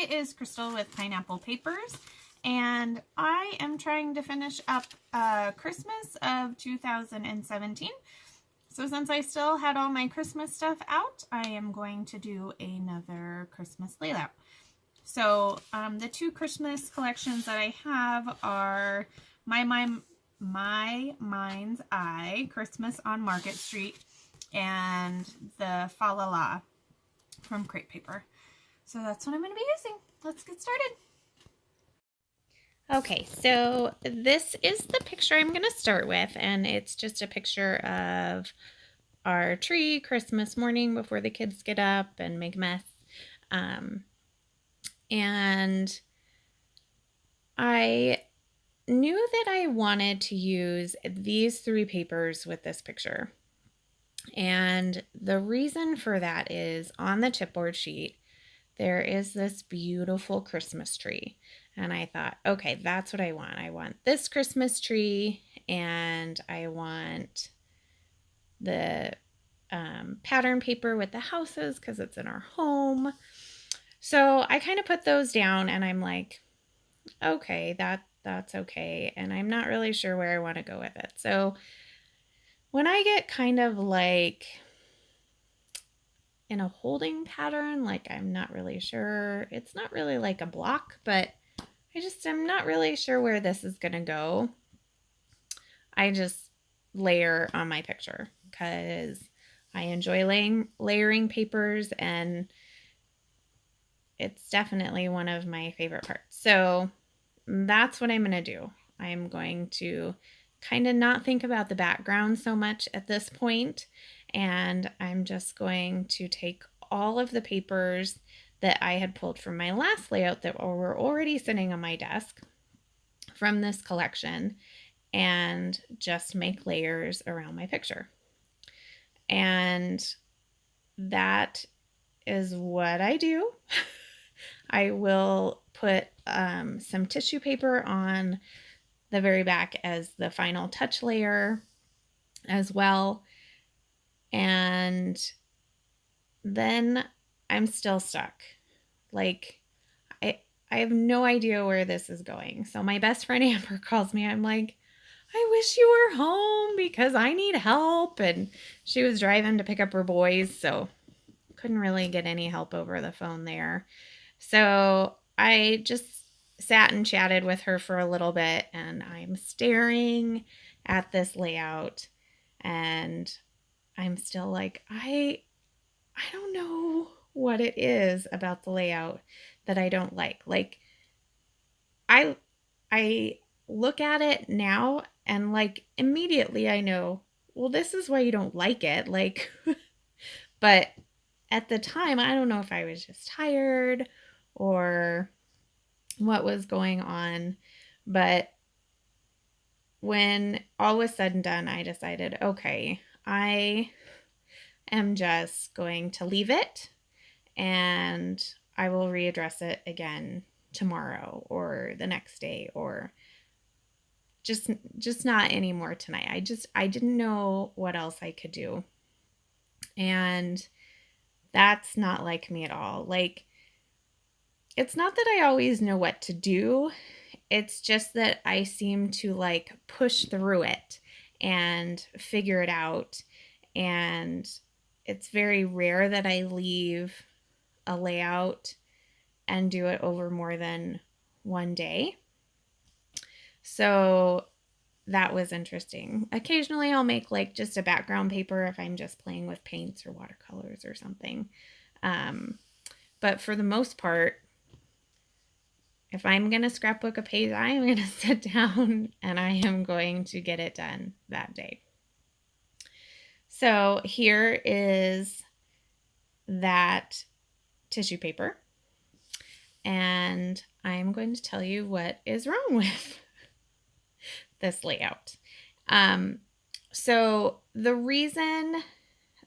it is Crystal with Pineapple Papers, and I am trying to finish up Christmas of 2017. So since I still had all my Christmas stuff out, I am going to do another Christmas layout. So the two Christmas collections that I have are My Mind's Eye, Christmas on Market Street, and the Fa La La from Crepe Paper. So that's what I'm going to be using. Let's get started. Okay, so this is the picture I'm going to start with, and it's just a picture of our tree Christmas morning before the kids get up and make a mess. And I knew that I wanted to use these three papers with this picture. And the reason for that is on the chipboard sheet, there is this beautiful Christmas tree. And I thought, okay, that's what I want. I want this Christmas tree, and I want the pattern paper with the houses because it's in our home. So I kind of put those down, and I'm like, okay, that's okay. And I'm not really sure where I want to go with it. So when I get kind of like in a holding pattern, like I'm not really sure, it's not really like a block, but I'm not really sure where this is going to go. I just layer on my picture because I enjoy layering papers, and it's definitely one of my favorite parts. So that's what I'm going to do. I'm going to kind of not think about the background so much at this point, and I'm just going to take all of the papers that I had pulled from my last layout that were already sitting on my desk from this collection and just make layers around my picture. And that is what I do. I will put some tissue paper on the very back as the final touch layer as well. And then I'm still stuck. Like, I have no idea where this is going. So my best friend Amber calls me. I'm like, I wish you were home because I need help. And she was driving to pick up her boys, so couldn't really get any help over the phone there. So I just sat and chatted with her for a little bit, and I'm staring at this layout, and I'm still like, I don't know what it is about the layout that I don't like. Like, I look at it now, and like immediately I know, well, this is why you don't like it. Like, but at the time, I don't know if I was just tired or what was going on. But when all was said and done, I decided, okay, I am just going to leave it, and I will readdress it again tomorrow or the next day, or just not anymore tonight. I didn't know what else I could do. And that's not like me at all. Like, it's not that I always know what to do. It's just that I seem to like push through it and figure it out. And it's very rare that I leave a layout and do it over more than one day. So that was interesting. Occasionally I'll make like just a background paper if I'm just playing with paints or watercolors or something. But for the most part, if I'm going to scrapbook a page, I am going to sit down and I am going to get it done that day. So here is that tissue paper, and I'm going to tell you what is wrong with this layout. So the reason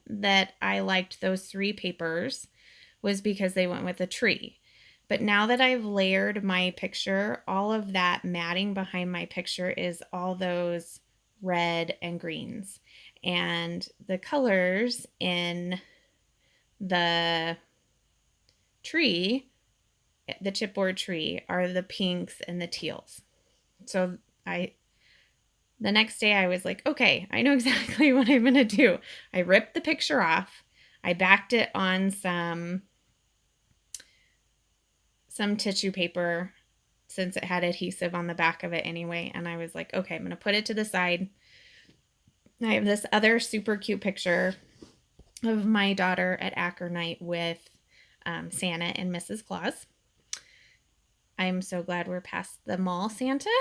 that I liked those three papers was because they went with a tree. But now that I've layered my picture, all of that matting behind my picture is all those red and greens. And the colors in the tree the chipboard tree are the pinks and the teals. So the next day I was like, okay, I know exactly what I'm going to do. I ripped the picture off. I backed it on some tissue paper since it had adhesive on the back of it anyway. And I was like, okay, I'm going to put it to the side. I have this other super cute picture of my daughter at Acker night with Santa and Mrs. Claus. I'm so glad we're past the mall Santa,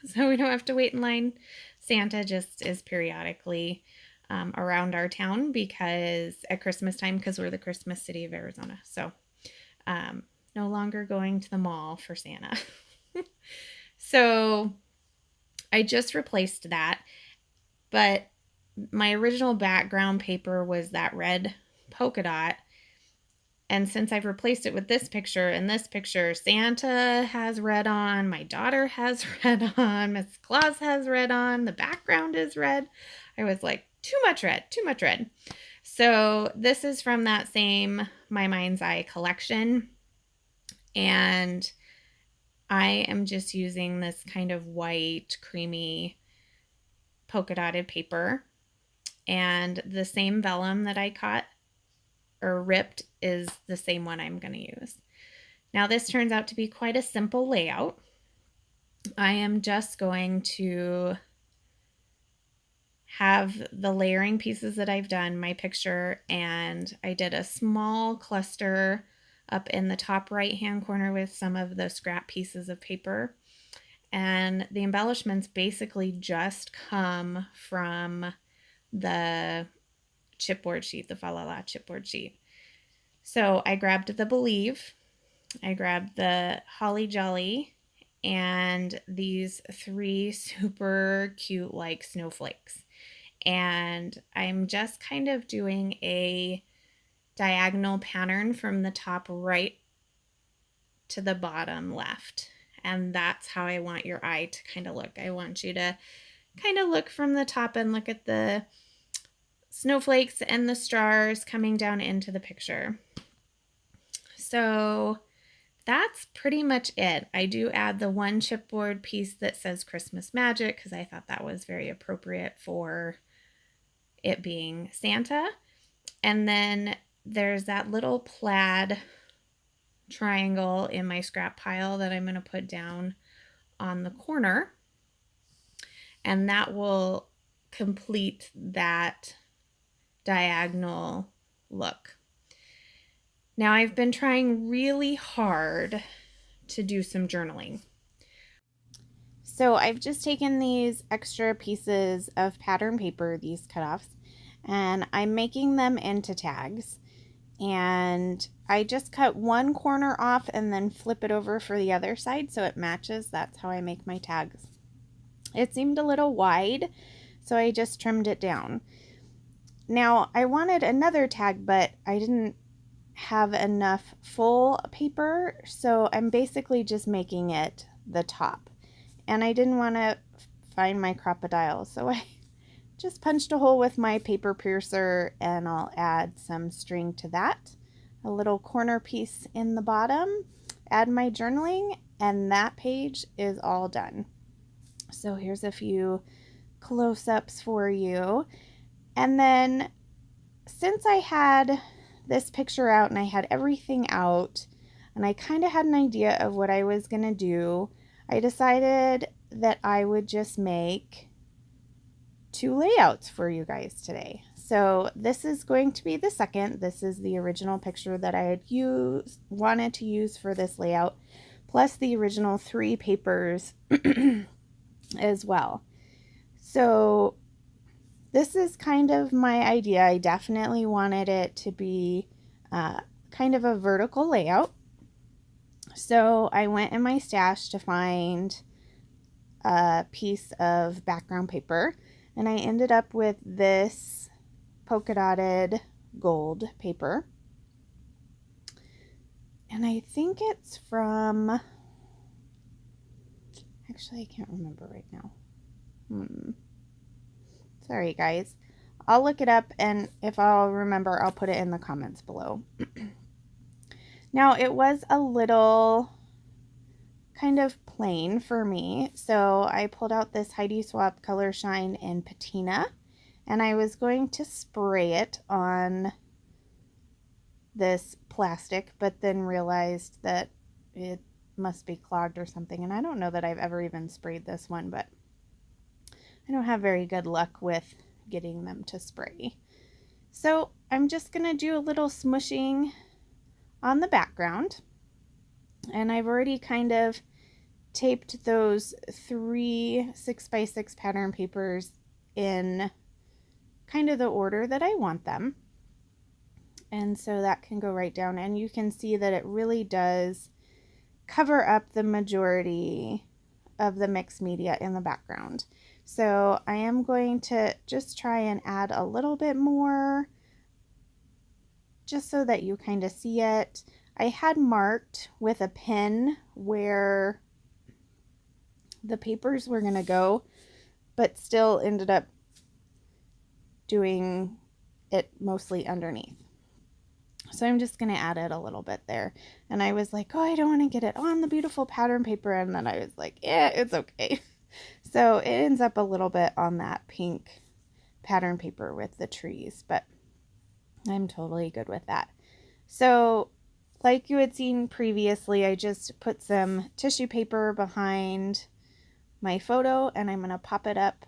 so we don't have to wait in line. Santa just is periodically around our town because at Christmas time, because we're the Christmas city of Arizona. So no longer going to the mall for Santa. So I just replaced that, but my original background paper was that red polka dot. And since I've replaced it with this picture, and this picture, Santa has red on, my daughter has red on, Miss Claus has red on, the background is red. I was like, too much red, too much red. So this is from that same My Mind's Eye collection. And I am just using this kind of white, creamy, polka dotted paper. And the same vellum that I cut or ripped is the same one I'm going to use. Now this turns out to be quite a simple layout. I am just going to have the layering pieces that I've done, my picture, and I did a small cluster up in the top right hand corner with some of the scrap pieces of paper. And the embellishments basically just come from the chipboard sheet, the Fa La La chipboard sheet. So I grabbed the Believe, I grabbed the Holly Jolly, and these 3 super cute like snowflakes. And I'm just kind of doing a diagonal pattern from the top right to the bottom left. And that's how I want your eye to kind of look. I want you to kind of look from the top and look at the snowflakes and the stars coming down into the picture. So that's pretty much it. I do add the one chipboard piece that says Christmas Magic because I thought that was very appropriate for it being Santa. And then there's that little plaid triangle in my scrap pile that I'm going to put down on the corner. And that will complete that diagonal look. Now I've been trying really hard to do some journaling. So I've just taken these extra pieces of pattern paper, these cutoffs, and I'm making them into tags. And I just cut one corner off and then flip it over for the other side so it matches. That's how I make my tags. It seemed a little wide, so I just trimmed it down. Now I wanted another tag, but I didn't have enough full paper, so I'm basically just making it the top. And I didn't want to find my crocodile, so I just punched a hole with my paper piercer, and I'll add some string to that. A little corner piece in the bottom, add my journaling, and that page is all done. So here's a few close-ups for you. And then since I had this picture out and I had everything out and I kind of had an idea of what I was going to do, I decided that I would just make 2 layouts for you guys today. So this is going to be the second. This is the original picture that I had wanted to use for this layout, plus the original 3 papers as well. So this is kind of my idea. I definitely wanted it to be kind of a vertical layout. So I went in my stash to find a piece of background paper, and I ended up with this polka dotted gold paper. And I think it's from, actually I can't remember right now. Sorry guys. I'll look it up, and if I'll remember, I'll put it in the comments below. Now it was a little kind of plain for me, so I pulled out this Heidi Swapp Color Shine in Patina, and I was going to spray it on this plastic, but then realized that it must be clogged or something, and I don't know that I've ever even sprayed this one, but I don't have very good luck with getting them to spray. So I'm just going to do a little smushing on the background, and I've already kind of taped those 3 6x6 pattern papers in kind of the order that I want them. And so that can go right down, and you can see that it really does cover up the majority of the mixed media in the background. So I am going to just try and add a little bit more just so that you kind of see it. I had marked with a pen where the papers were going to go, but still ended up doing it mostly underneath. So I'm just going to add it a little bit there. And I was like, oh, I don't want to get it on the beautiful pattern paper. And then I was like, yeah, it's okay. So it ends up a little bit on that pink pattern paper with the trees, but I'm totally good with that. So like you had seen previously, I just put some tissue paper behind my photo, and I'm going to pop it up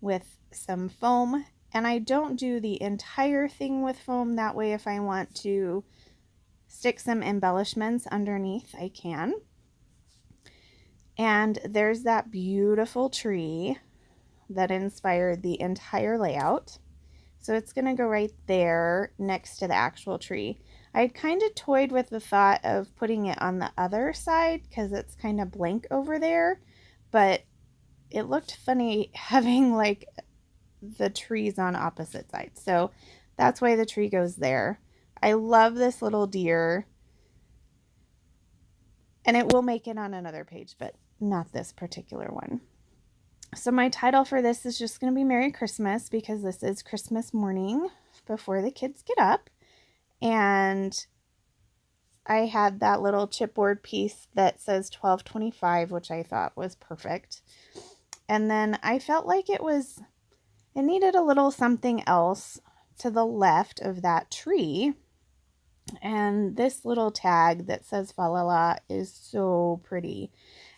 with some foam. And I don't do the entire thing with foam. That way, if I want to stick some embellishments underneath, I can. And there's that beautiful tree that inspired the entire layout. So it's going to go right there next to the actual tree. I kind of toyed with the thought of putting it on the other side because it's kind of blank over there, but it looked funny having like the trees on opposite sides. So that's why the tree goes there. I love this little deer, and it will make it on another page, but not this particular one. So my title for this is just going to be Merry Christmas, because this is Christmas morning before the kids get up. And I had that little chipboard piece that says 1225, which I thought was perfect. And then I felt like it needed a little something else to the left of that tree. And this little tag that says Fa La La is so pretty.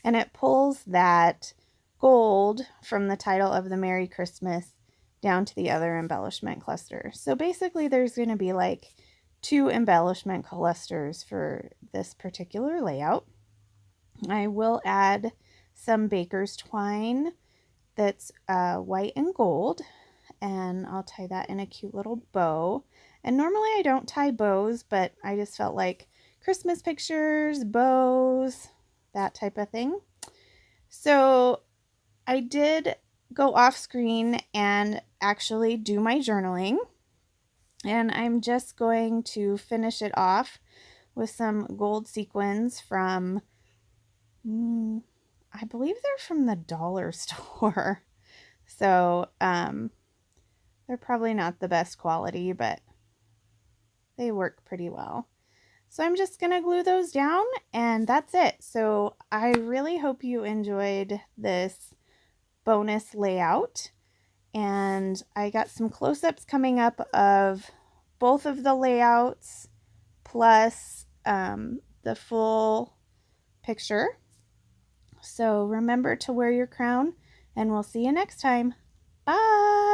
And it pulls that gold from the title of the Merry Christmas down to the other embellishment cluster. So basically there's going to be like 2 embellishment clusters for this particular layout. I will add some baker's twine that's white and gold, and I'll tie that in a cute little bow. And normally I don't tie bows, but I just felt like Christmas pictures, bows, that type of thing. So I did go off screen and actually do my journaling, and I'm just going to finish it off with some gold sequins from I believe they're from the dollar store. So they're probably not the best quality, but they work pretty well. So I'm just going to glue those down, and that's it. So I really hope you enjoyed this bonus layout. And I got some close-ups coming up of both of the layouts plus the full picture. So remember to wear your crown, and we'll see you next time. Bye!